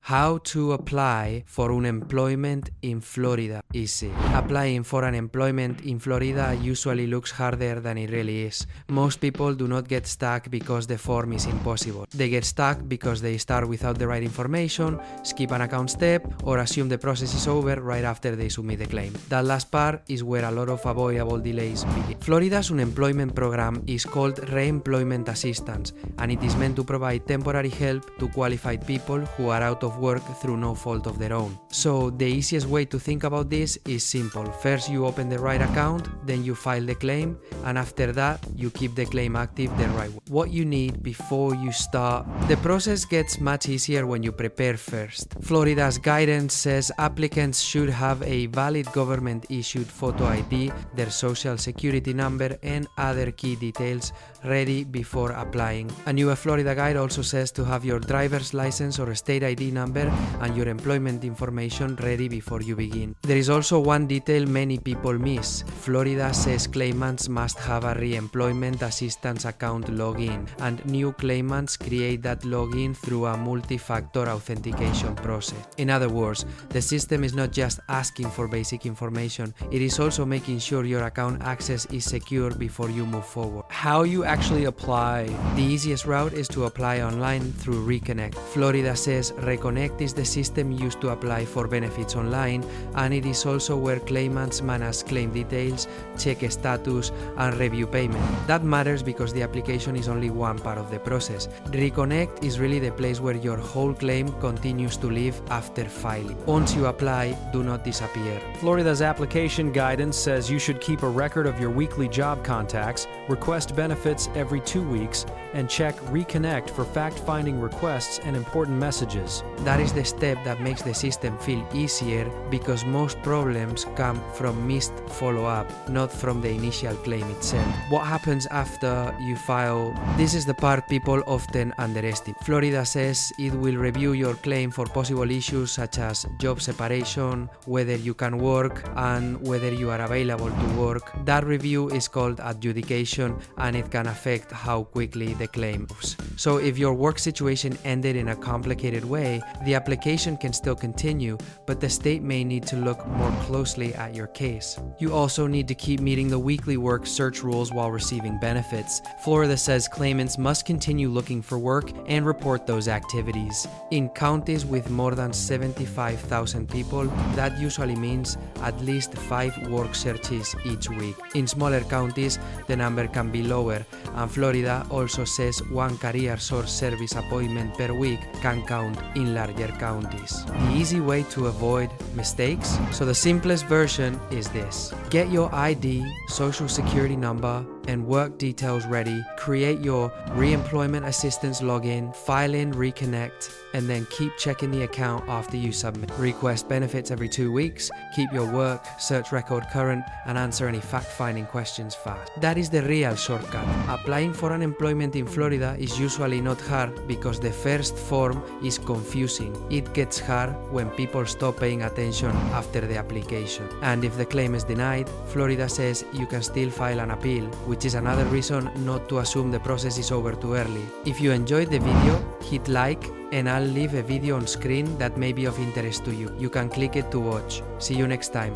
How to apply for unemployment in Florida. Easy. Applying for unemployment in Florida usually looks harder than it really is. Most people do not get stuck because the form is impossible. They get stuck because they start without the right information, skip an account step, or assume the process is over right after they submit the claim. That last part is where a lot of avoidable delays begin. Florida's unemployment program is called reemployment assistance, and it is meant to provide temporary help to qualified people who are out of work through no fault of their own. So the easiest way to think about this is simple. First you open the right account, then you file the claim, and after that you keep the claim active the right way. What you need before you start. The process gets much easier when you prepare first. Florida's guidance says applicants should have a valid government issued photo ID, their social security number, and other key details ready before applying. A new Florida guide also says to have your driver's license or a state ID number and your employment information ready before you begin. There is also one detail many people miss. Florida says claimants must have a reemployment assistance account login, and new claimants create that login through a multi-factor authentication process. In other words, the system is not just asking for basic information, it is also making sure your account access is secure before you move forward. How you actually apply. The easiest route is to apply online through Reconnect. Florida says Reconnect is the system used to apply for benefits online, and it is also where claimants manage claim details, check status, and review payment. That matters because the application is only one part of the process. Reconnect is really the place where your whole claim continues to live after filing. Once you apply, do not disappear. Florida's application guidance says you should keep a record of your weekly job contacts, request benefits every 2 weeks, and check Reconnect for fact-finding requests and important messages. That is the step that makes the system feel easier because most problems come from missed follow-up, not from the initial claim itself. What happens after you file? This is the part people often underestimate. Florida says it will review your claim for possible issues such as job separation, whether you can work, and whether you are available to work. That review is called adjudication, and it can affect how quickly the claim moves. So if your work situation ended in a complicated way, the application can still continue, but the state may need to look more closely at your case. You also need to keep meeting the weekly work search rules while receiving benefits. Florida says claimants must continue looking for work and report those activities. In counties with more than 75,000 people, that usually means at least 5 work searches each week. In smaller counties, the number can be lower, and Florida also says 1 career source service appointment per week can count in larger counties. The easy way to avoid mistakes? So the simplest version is this. Get your ID, social security number, and work details ready, create your reemployment assistance login, file in Reconnect, and then keep checking the account after you submit. Request benefits every 2 weeks, keep your work search record current, and answer any fact-finding questions fast. That is the real shortcut. Applying for unemployment in Florida is usually not hard because the first form is confusing. It gets hard when people stop paying attention after the application. And if the claim is denied, Florida says you can still file an appeal, which is another reason not to assume the process is over too early. If you enjoyed the video, hit like, and I'll leave a video on screen that may be of interest to you. You can click it to watch. See you next time.